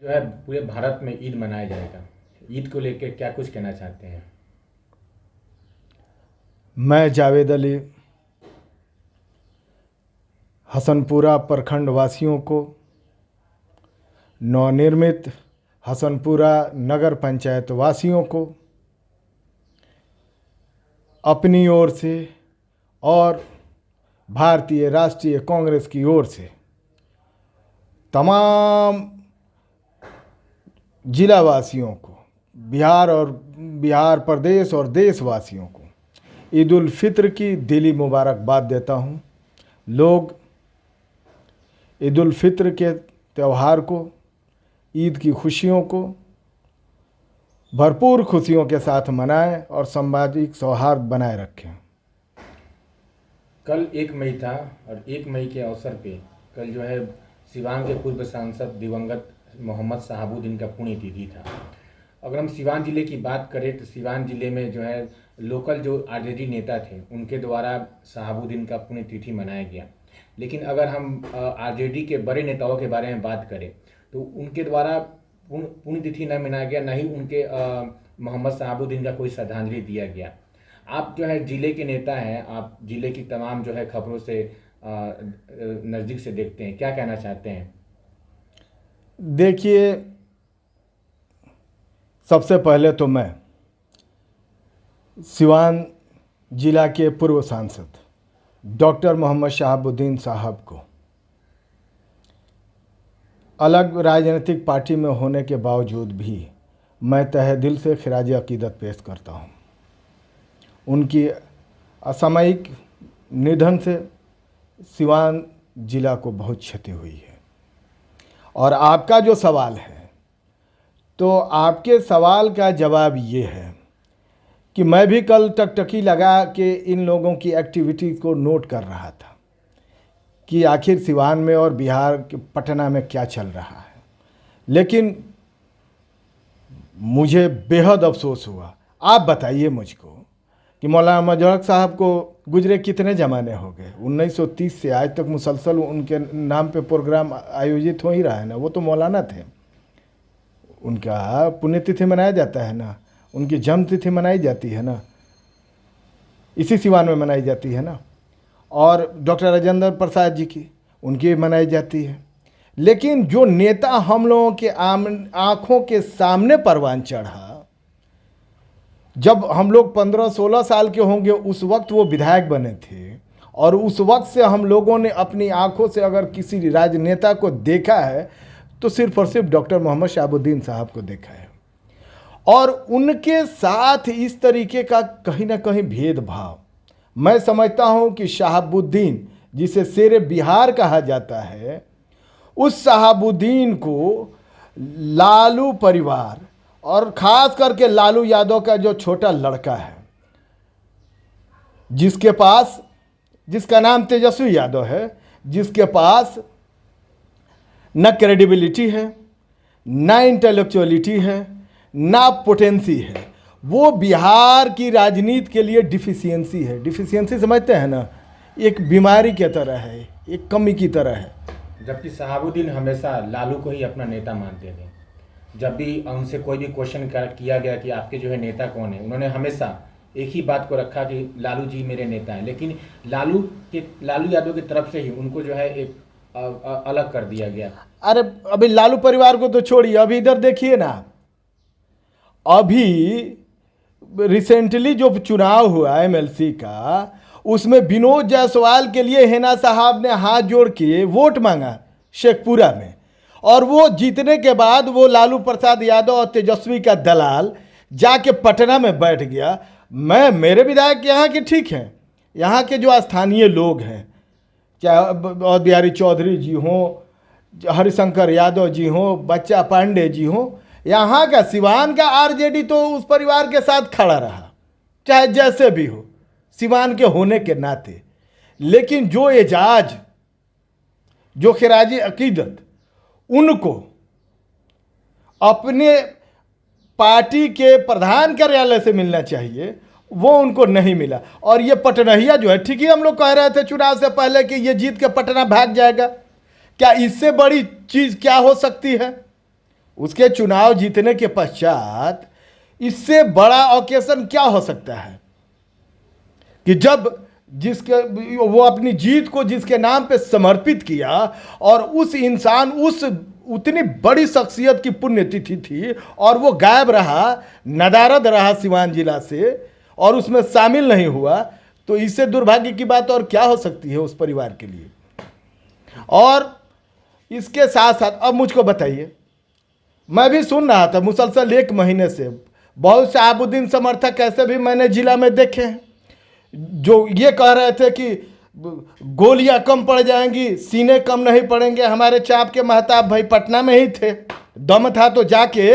जो है पूरे भारत में ईद मनाया जाएगा। ईद को लेकर क्या कुछ कहना चाहते हैं? मैं जावेद अली हसनपुरा प्रखंड वासियों को, नवनिर्मित हसनपुरा नगर पंचायत वासियों को अपनी ओर से और भारतीय राष्ट्रीय कांग्रेस की ओर से तमाम जिलावासियों को, बिहार प्रदेश और देशवासियों को ईद उल फित्र की दिली मुबारकबाद देता हूँ। लोग ईद उल फित्र के त्यौहार को, ईद की खुशियों को भरपूर खुशियों के साथ मनाएं और सामाजिक सौहार्द बनाए रखें। कल 1 मई था और 1 मई के अवसर पे कल जो है सिवान के पूर्व सांसद दिवंगत मोहम्मद शहाबुद्दीन का पुण्यतिथि था। अगर हम सिवान ज़िले की बात करें तो सिवान ज़िले में जो है लोकल जो आरजेडी नेता थे उनके द्वारा शहाबुद्दीन का पुण्यतिथि मनाया गया। लेकिन अगर हम आरजेडी के बड़े नेताओं के बारे में बात करें तो उनके द्वारा पुण्यतिथि न मनाया गया, न ही उनके मोहम्मद शहाबुद्दीन का कोई श्रद्धांजलि दिया गया। आप जो है ज़िले के नेता हैं, आप ज़िले की तमाम जो है खबरों से नज़दीक से देखते हैं, क्या कहना चाहते हैं? देखिए, सबसे पहले तो मैं सिवान जिला के पूर्व सांसद डॉक्टर मोहम्मद शहाबुद्दीन साहब को अलग राजनीतिक पार्टी में होने के बावजूद भी मैं तहे दिल से खिराज अकीदत पेश करता हूँ। उनकी असामयिक निधन से सिवान जिला को बहुत क्षति हुई है। और आपका जो सवाल है, तो आपके सवाल का जवाब ये है कि मैं भी कल टकटकी लगा के इन लोगों की एक्टिविटी को नोट कर रहा था कि आखिर सिवान में और बिहार के पटना में क्या चल रहा है। लेकिन मुझे बेहद अफसोस हुआ। आप बताइए मुझको कि मौलाना मजहक साहब को गुजरे कितने ज़माने हो गए? 1930 से आज तक मुसलसल उनके नाम पे प्रोग्राम आयोजित हो ही रहा है ना। वो तो मौलाना थे, उनका पुण्यतिथि मनाया जाता है ना, उनकी जन्म तिथि मनाई जाती है ना, इसी सिवान में मनाई जाती है ना। और डॉक्टर राजेंद्र प्रसाद जी की, उनकी मनाई जाती है। लेकिन जो नेता हम लोगों के आँखों के सामने परवान चढ़ा, जब हम लोग 15-16 साल के होंगे उस वक्त वो विधायक बने थे, और उस वक्त से हम लोगों ने अपनी आंखों से अगर किसी राजनेता को देखा है तो सिर्फ और सिर्फ डॉक्टर मोहम्मद शहाबुद्दीन साहब को देखा है। और उनके साथ इस तरीके का कहीं ना कहीं भेदभाव, मैं समझता हूं कि शहाबुद्दीन, जिसे शेरे बिहार कहा जाता है, उस शहाबुद्दीन को लालू परिवार और ख़ास करके लालू यादव का जो छोटा लड़का है, जिसका नाम तेजस्वी यादव है, जिसके पास न क्रेडिबिलिटी है, ना इंटेलेक्चुअलिटी है, ना पोटेंसी है, वो बिहार की राजनीति के लिए डिफिशियंसी है। डिफिशियंसी समझते हैं ना, एक बीमारी की तरह है, एक कमी की तरह है। जबकि शहाबुद्दीन हमेशा लालू को ही अपना नेता मानते थे। जब भी उनसे कोई भी क्वेश्चन किया गया कि आपके जो है नेता कौन है, उन्होंने हमेशा एक ही बात को रखा कि लालू जी मेरे नेता हैं। लेकिन लालू यादव की तरफ से ही उनको जो है एक अलग कर दिया गया। अरे अभी लालू परिवार को तो छोड़िए, अभी इधर देखिए ना, अभी रिसेंटली जो चुनाव हुआ एमएलसी का, उसमें विनोद जायसवाल के लिए हेना साहब ने हाथ जोड़ के वोट मांगा शेखपुरा में, और वो जीतने के बाद वो लालू प्रसाद यादव और तेजस्वी का दलाल जाके पटना में बैठ गया। मेरे विधायक यहाँ के ठीक हैं, यहाँ के जो स्थानीय लोग हैं, चाहे बिहारी चौधरी जी हों, हरिशंकर यादव जी हों, बच्चा पांडे जी हों, यहाँ का सिवान का आरजेडी तो उस परिवार के साथ खड़ा रहा, चाहे जैसे भी हो, सिवान के होने के नाते। लेकिन जो एजाज, जो खिराजी अकीदत उनको अपने पार्टी के प्रधान कार्यालय से मिलना चाहिए, वो उनको नहीं मिला। और ये पटनहिया जो है, ठीक ही हम लोग कह रहे थे चुनाव से पहले कि ये जीत के पटना भाग जाएगा। क्या इससे बड़ी चीज़ क्या हो सकती है? उसके चुनाव जीतने के पश्चात इससे बड़ा ऑकेशन क्या हो सकता है कि जब जिसके वो अपनी जीत को जिसके नाम पे समर्पित किया और उस इंसान उस उतनी बड़ी शख्सियत की पुण्यतिथि थी और वो गायब रहा, नदारद रहा सिवान जिला से और उसमें शामिल नहीं हुआ, तो इससे दुर्भाग्य की बात और क्या हो सकती है उस परिवार के लिए। और इसके साथ साथ अब मुझको बताइए, मैं भी सुन रहा था मुसलसल 1 महीने से बहुत से शहाबुद्दीन समर्थक ऐसे भी मैंने जिला में देखे हैं जो ये कह रहे थे कि गोलियां कम पड़ जाएंगी, सीने कम नहीं पड़ेंगे। हमारे चाप के महताब भाई पटना में ही थे, दम था तो जाके,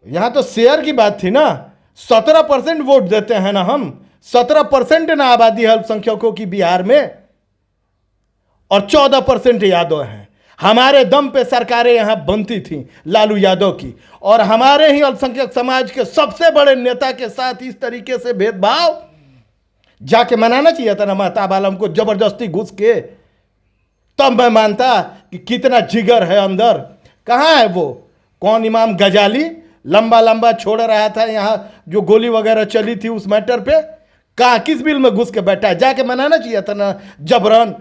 यहाँ तो शेयर की बात थी ना, 17% वोट देते हैं ना हम, 17% ना आबादी है अल्पसंख्यकों की बिहार में और 14% यादव हैं। हमारे दम पे सरकारें यहां बनती थी लालू यादव की, और हमारे ही अल्पसंख्यक समाज के सबसे बड़े नेता के साथ इस तरीके से भेदभाव जाके मनाना चाहिए था ना महताब आलम को, जबरदस्ती घुस के। तब मैं मानता कि कितना जिगर है अंदर। कहाँ है वो कौन इमाम गजाली लंबा लंबा छोड़ रहा था यहाँ, जो गोली वगैरह चली थी उस मैटर पे, कहाँ किस बिल में घुस के बैठा है? जाके मनाना चाहिए था ना जबरन।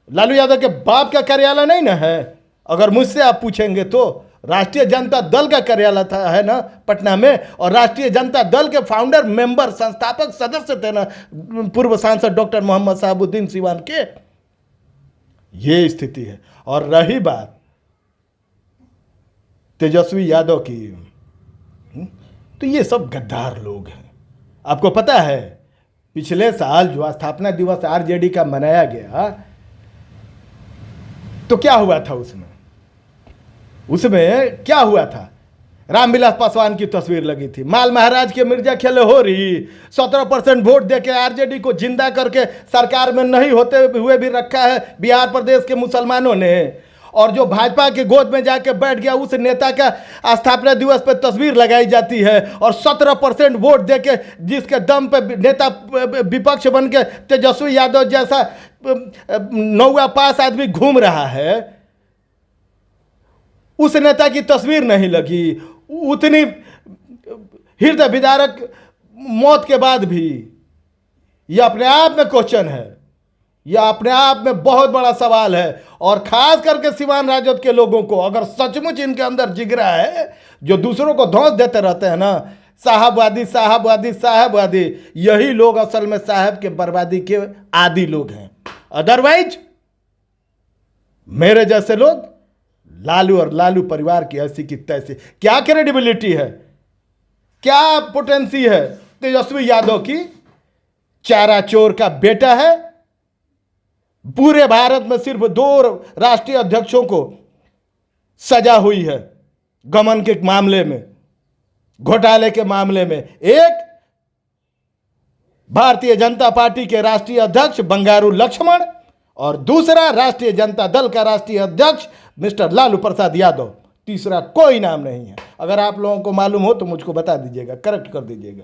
लालू यादव के बाप का कार्यालय नहीं ना है, अगर मुझसे आप पूछेंगे तो राष्ट्रीय जनता दल का कार्यालय था है ना पटना में, और राष्ट्रीय जनता दल के फाउंडर मेंबर संस्थापक सदस्य थे ना पूर्व सांसद डॉक्टर मोहम्मद शहाबुद्दीन सिवान के। ये स्थिति है। और रही बात तेजस्वी यादव की, तो ये सब गद्दार लोग हैं। आपको पता है पिछले साल जो स्थापना दिवस आरजेडी का मनाया गया तो क्या हुआ था उसमें क्या हुआ था? रामविलास पासवान की तस्वीर लगी थी, माल महाराज के मिर्जा खेले हो रही, 17% वोट देके आरजेडी को जिंदा करके सरकार में नहीं होते हुए भी रखा है बिहार प्रदेश के मुसलमानों ने। और जो भाजपा के गोद में जाके बैठ गया उस नेता का स्थापना दिवस पर तस्वीर लगाई जाती है, और 17% वोट देके जिसके दम पे नेता विपक्ष बन के तेजस्वी यादव जैसा नौवा पास आदमी घूम रहा है, उस नेता की तस्वीर नहीं लगी। उतनी हृदय विदारक मौत के बाद भी यह अपने आप में क्वेश्चन है, यह अपने आप में बहुत बड़ा सवाल है। और खास करके सिवान राजद के लोगों को, अगर सचमुच इनके अंदर जिगरा है, जो दूसरों को धौंस देते रहते हैं ना, साहबवादी साहबवादी साहबवादी, यही लोग असल में साहब के बर्बादी के आदी लोग हैं। अदरवाइज मेरे जैसे लोग लालू और लालू परिवार की ऐसी की तैसी, क्या क्रेडिबिलिटी है, क्या पोटेंसी है तेजस्वी यादव की? चारा चोर का बेटा है। पूरे भारत में सिर्फ 2 राष्ट्रीय अध्यक्षों को सजा हुई है गमन के मामले में, घोटाले के मामले में। एक भारतीय जनता पार्टी के राष्ट्रीय अध्यक्ष बंगारू लक्ष्मण, और दूसरा राष्ट्रीय जनता दल का राष्ट्रीय अध्यक्ष मिस्टर लालू प्रसाद यादव। तीसरा कोई नाम नहीं है। अगर आप लोगों को मालूम हो तो मुझको बता दीजिएगा, करेक्ट कर दीजिएगा।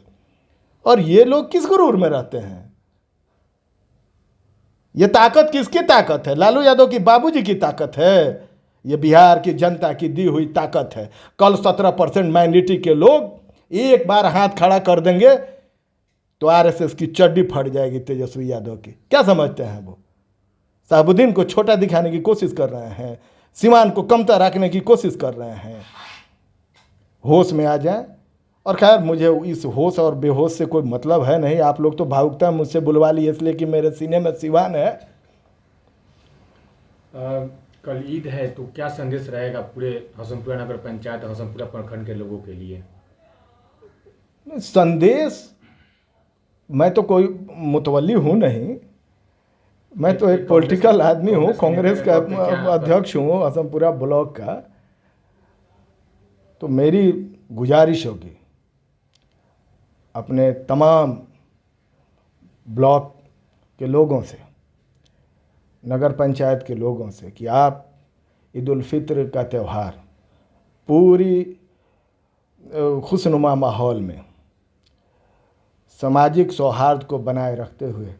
और ये लोग किस गुरूर में रहते हैं? ये ताकत किसकी ताकत है? लालू यादव की बाबूजी की ताकत है, ये बिहार की जनता की दी हुई ताकत है। कल 17% माइनॉरिटी के लोग एक बार हाथ खड़ा कर देंगे तो आरएसएस की चड्डी फट जाएगी तेजस्वी यादव की। क्या समझते हैं वो? शहाबुद्दीन को छोटा दिखाने की कोशिश कर रहे हैं, सिवान को कमतर रखने की कोशिश कर रहे हैं। होश में आ जाए। और खैर मुझे इस होश और बेहोश से कोई मतलब है नहीं। आप लोग तो भावुकता मुझसे बुलवा ली इसलिए कि मेरे सीने में सिवान है। कल ईद है तो क्या संदेश रहेगा पूरे हसनपुरा नगर पंचायत हसनपुरा प्रखंड के लोगों के लिए? संदेश, मैं तो कोई मुतवल्ली हूँ नहीं, मैं तो एक पॉलिटिकल आदमी हूँ, कांग्रेस का अध्यक्ष हूँ हसनपुरा ब्लॉक का। तो मेरी गुजारिश होगी अपने तमाम ब्लॉक के लोगों से, नगर पंचायत के लोगों से, कि आप ईद उल फित्र का त्यौहार पूरी खुशनुमा माहौल में सामाजिक सौहार्द को बनाए रखते हुए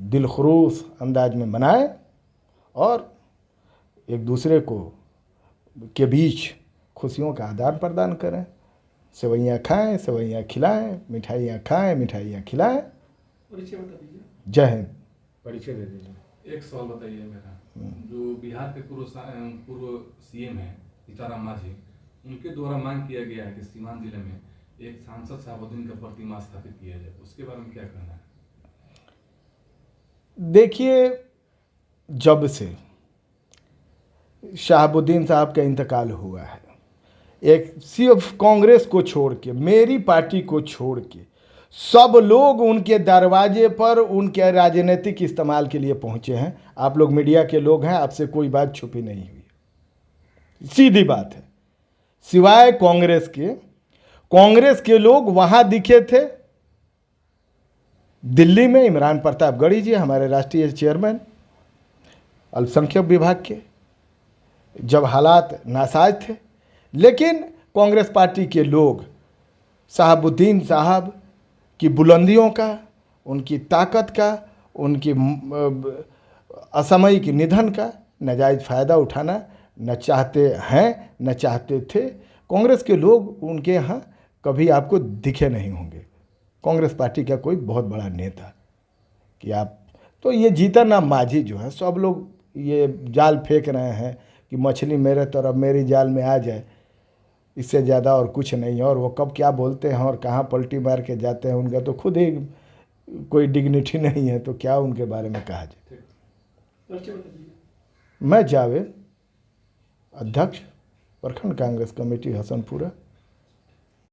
दिलखुरूस अंदाज में मनाएं, और एक दूसरे को के बीच खुशियों का आदान प्रदान करें, सेवइयाँ खाएं, सेवइयाँ खिलाएं, मिठाइयाँ खाएं, मिठाइयाँ खिलाएं। परिचय बता दीजिए। जय हिंद। परिचय दे दीजिए। एक सवाल बताइए मेरा, जो बिहार के पूर्व सीएम है सीताराम मांझी, उनके द्वारा मांग किया गया है कि सीवान जिले में एक सांसद शहाबुद्दीन का प्रतिमा स्थापित किया जाए, उसके बारे में क्या कहना है? देखिए, जब से शहाबुद्दीन साहब का इंतकाल हुआ है, एक सिर्फ कांग्रेस को छोड़ के, मेरी पार्टी को छोड़ के सब लोग उनके दरवाजे पर उनके राजनीतिक इस्तेमाल के लिए पहुंचे हैं। आप लोग मीडिया के लोग हैं, आपसे कोई बात छुपी नहीं हुई, सीधी बात है। सिवाय कांग्रेस के लोग वहां दिखे थे। दिल्ली में इमरान प्रतापगढ़ी जी, हमारे राष्ट्रीय चेयरमैन अल्पसंख्यक विभाग के, जब हालात नासाज थे, लेकिन कांग्रेस पार्टी के लोग शहाबुद्दीन साहब की बुलंदियों का, उनकी ताकत का, उनकी असामयिक निधन का नाजायज़ फ़ायदा उठाना न चाहते हैं, न चाहते थे। कांग्रेस के लोग उनके यहाँ कभी आपको दिखे नहीं होंगे। कांग्रेस पार्टी का कोई बहुत बड़ा नेता कि आप तो ये जीतन राम मांझी जो है, सब लोग ये जाल फेंक रहे हैं कि मछली मेरे तरफ मेरी जाल में आ जाए, इससे ज़्यादा और कुछ नहीं है। और वो कब क्या बोलते हैं और कहाँ पलटी मार के जाते हैं, उनका तो खुद ही कोई डिग्निटी नहीं है, तो क्या उनके बारे में कहा जाए। मैं जावेद, अध्यक्ष प्रखंड कांग्रेस कमेटी हसनपुरा।